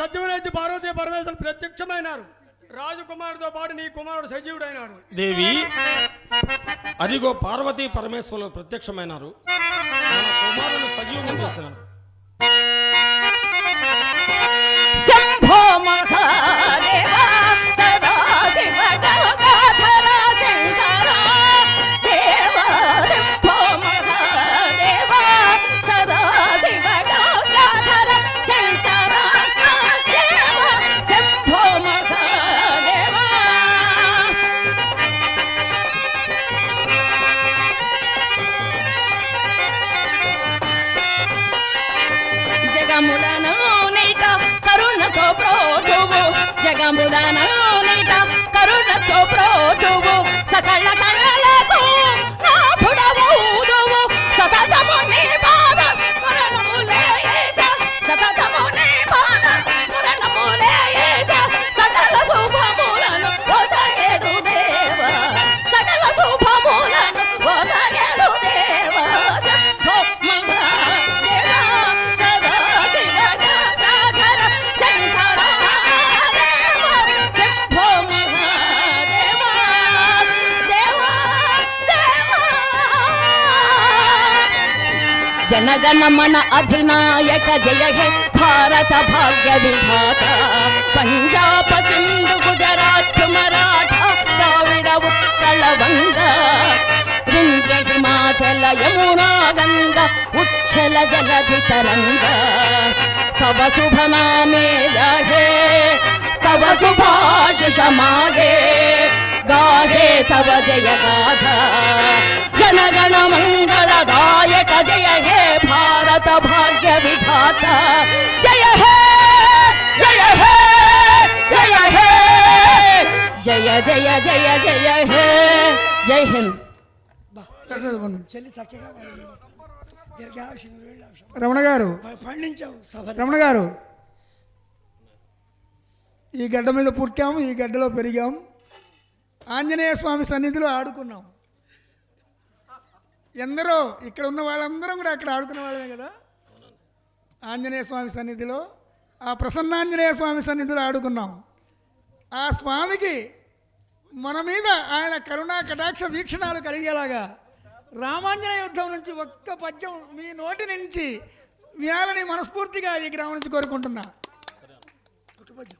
సత్యవనేచ్చి పార్వతీ పరమేశ్వరులు ప్రత్యక్షమైనారు. రాజకుమారుడితో పాటు నీ కుమారుడు సజీవుడైనాడు. దేవి, అదిగో పార్వతీ పరమేశ్వరులు ప్రత్యక్షమైనారు. మన కుమారుడు సజీవుని చేసినారు. శంభో మహాదేవ సదా శివ గంగాధర శంకర దేవ. శంభో మహాదేవ సదా శివ గంగాధర శంకర దేవ. శంభో మహాదేవ. జగములను కరుణతో ప్రోదువు, జగములను నీట కరుణతో ప్రోదువు, సకల కళలకు నాథుడవౌదువు. సతతము నీ పాద స్మరణములే యేస, సతతము నీ పాద స్మరణములే యేస. సకల శుభములను ఒసగెడు దేవ, సకల శుభములను ఒసగెడు దేవ. శంభో మహాదేవ సదా శివ గంగాధర శంకర దేవ. శంభో మహాదేవ దేవ దేవ. జనగణమన అధినాయక జయ హే భారత భాగ్య విధాత. పంజాబ సింధు గుజరాత్ మరాఠా ద్రావిడ ఉత్కళ వంగ వింధ్య హిమాచల యమునా గంగ ఉచ్ఛల జలధి తరంగ. తవ శుభ నామే జాహే తవ శుభాశిష మాగే గాహే తవ జయ గాథ. జనగణ మంగళ గాయక జయ హే భారత భాగ్య విధాత. జయ హే జయ హే జయ హే జయ జయ జయ జయ హే. జై హింద్. చెల్లి చక్కగా రమణ గారు పండించావు సభ. రమణ గారు, ఈ గడ్డ మీద పుట్టాము, ఈ గడ్డలో పెరిగాం, ఆంజనేయ స్వామి సన్నిధిలో ఆడుకున్నాం. ఎందరో ఇక్కడ ఉన్న వాళ్ళందరం కూడా అక్కడ ఆడుకునే వాళ్ళమే కదా. ఆంజనేయ స్వామి సన్నిధిలో, ఆ ప్రసన్నాంజనేయ స్వామి సన్నిధిలో ఆడుకున్నాం. ఆ స్వామికి మన మీద ఆయన కరుణా కటాక్ష వీక్షణాలు కలిగేలాగా రామాంజనేయ యుద్ధం నుంచి ఒక్క పద్యం మీ నోటి నుంచి వినాలని మనస్ఫూర్తిగా ఈ గ్రామం నుంచి కోరుకుంటున్నా. ఒక పద్యం.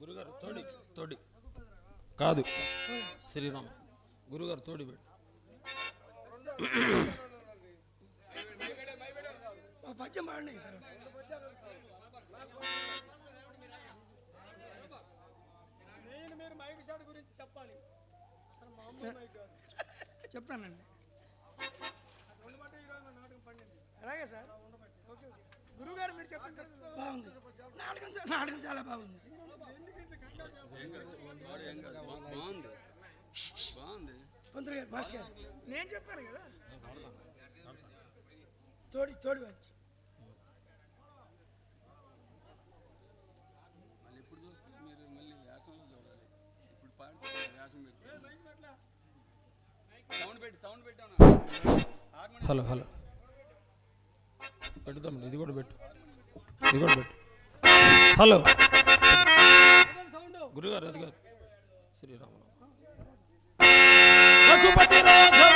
గురుగారు తోడి తోడి కాదు శ్రీరామ్ గురుగారు తోడి పెట్టు. పద్యం పాడండి. చెప్తానండి. అలాగే సార్. ఓకే ఓకే గురుగారు మీరు చెప్పండి. బాగుంది నాటకం చాలా బాగుంది. పంతులు గారు మాస్టర్ గారు నేను చెప్పాను కదా. తోడి తోడి వచ్చి హలో హలో పెట్టుదాం. ఇది కూడా పెట్టు, ఇది కూడా పెట్టు. హలో గురుగారు, అది కాదు శ్రీరామ రఘుపతి రాఘవ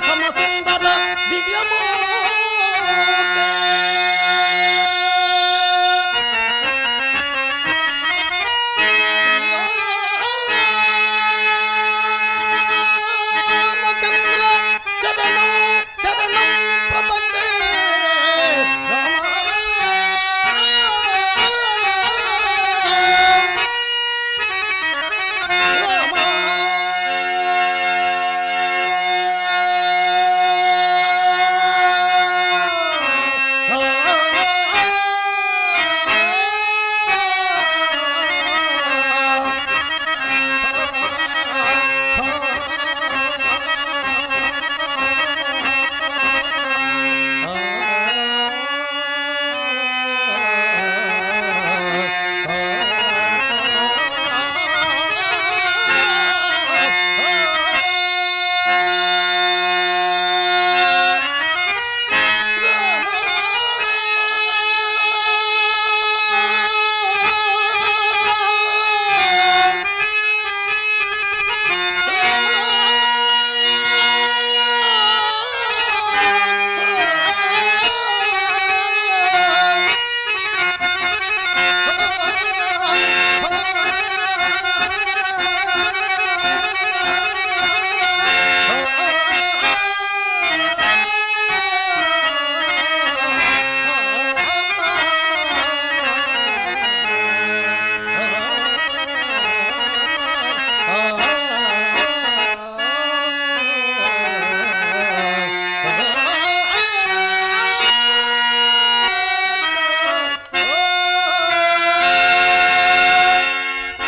సమసుందర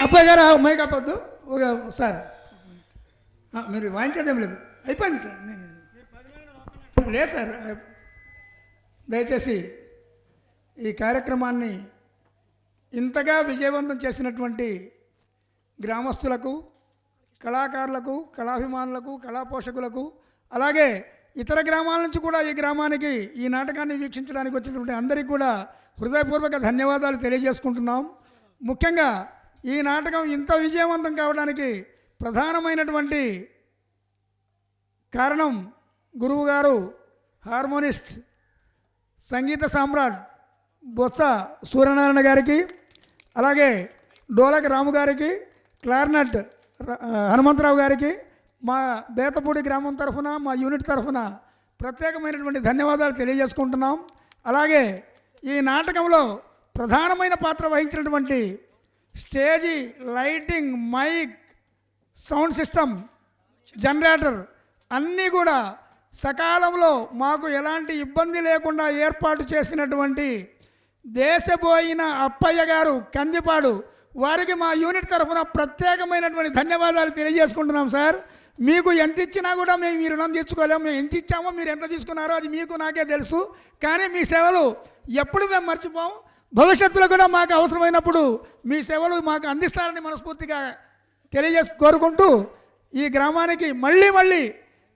అబ్బాయి గారు మైక్ ఆపొద్దు. ఒక సార్ మీరు వాయించేదేం లేదు, అయిపోయింది సార్. నేను లేదు సార్. దయచేసి ఈ కార్యక్రమాన్ని ఇంతగా విజయవంతం చేసినటువంటి గ్రామస్తులకు, కళాకారులకు, కళాభిమానులకు, కళాపోషకులకు, అలాగే ఇతర గ్రామాల నుంచి కూడా ఈ గ్రామానికి ఈ నాటకాన్ని వీక్షించడానికి వచ్చినటువంటి అందరికీ కూడా హృదయపూర్వక ధన్యవాదాలు తెలియజేసుకుంటున్నాం. ముఖ్యంగా ఈ నాటకం ఇంత విజయవంతం కావడానికి ప్రధానమైనటువంటి కారణం గురువుగారు, హార్మోనిస్ట్, సంగీత సామ్రాట్ బొత్స సూర్యనారాయణ గారికి, అలాగే డోలక్ రాము గారికి, క్లార్నట్ హనుమంతరావు గారికి, మా బేతపూడి గ్రామం తరఫున, మా యూనిట్ తరఫున ప్రత్యేకమైనటువంటి ధన్యవాదాలు తెలియజేసుకుంటున్నాం. అలాగే ఈ నాటకంలో ప్రధానమైన పాత్ర వహించినటువంటి stage, lighting, mic, sound system, generator అన్నీ కూడా సకాలంలో మాకు ఎలాంటి ఇబ్బంది లేకుండా ఏర్పాటు చేసినటువంటి దేశపోయిన అప్పయ్య గారు కందిపాడు వారికి మా యూనిట్ తరఫున ప్రత్యేకమైనటువంటి ధన్యవాదాలు తెలియజేసుకుంటున్నాం సార్. మీకు ఎంత ఇచ్చినా కూడా మేము మీ రుణం తీర్చుకోలేము. మేము ఎంత ఇచ్చామో మీరు ఎంత తీసుకున్నారో అది మీకు నాకే తెలుసు. కానీ మీ సేవలు ఎప్పుడు మేము మర్చిపోం. భవిష్యత్తులో కూడా మాకు అవసరమైనప్పుడు మీ సేవలు మాకు అందిస్తారని మనస్ఫూర్తిగా కోరుకుంటూ ఈ గ్రామానికి మళ్ళీ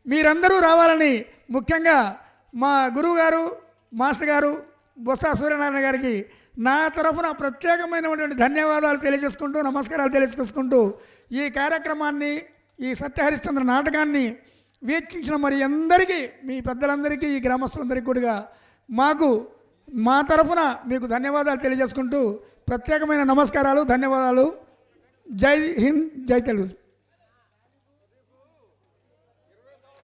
మీరందరూ రావాలని ముఖ్యంగా మా గురువు గారు, మాస్టర్ గారు బొత్స సూర్యనారాయణ గారికి నా తరఫున ప్రత్యేకమైనటువంటి ధన్యవాదాలు తెలియజేసుకుంటూ, నమస్కారాలు తెలియజేసుకుంటూ ఈ కార్యక్రమాన్ని, ఈ సత్యహరిశ్చంద్ర నాటకాన్ని వీక్షించిన మరి అందరికీ, మీ పెద్దలందరికీ, ఈ గ్రామస్తులందరికీ కూడా మా తరఫున మీకు ధన్యవాదాలు తెలియజేసుకుంటూ ప్రత్యేకమైన నమస్కారాలు, ధన్యవాదాలు. జై హింద్, జై తెలుగు.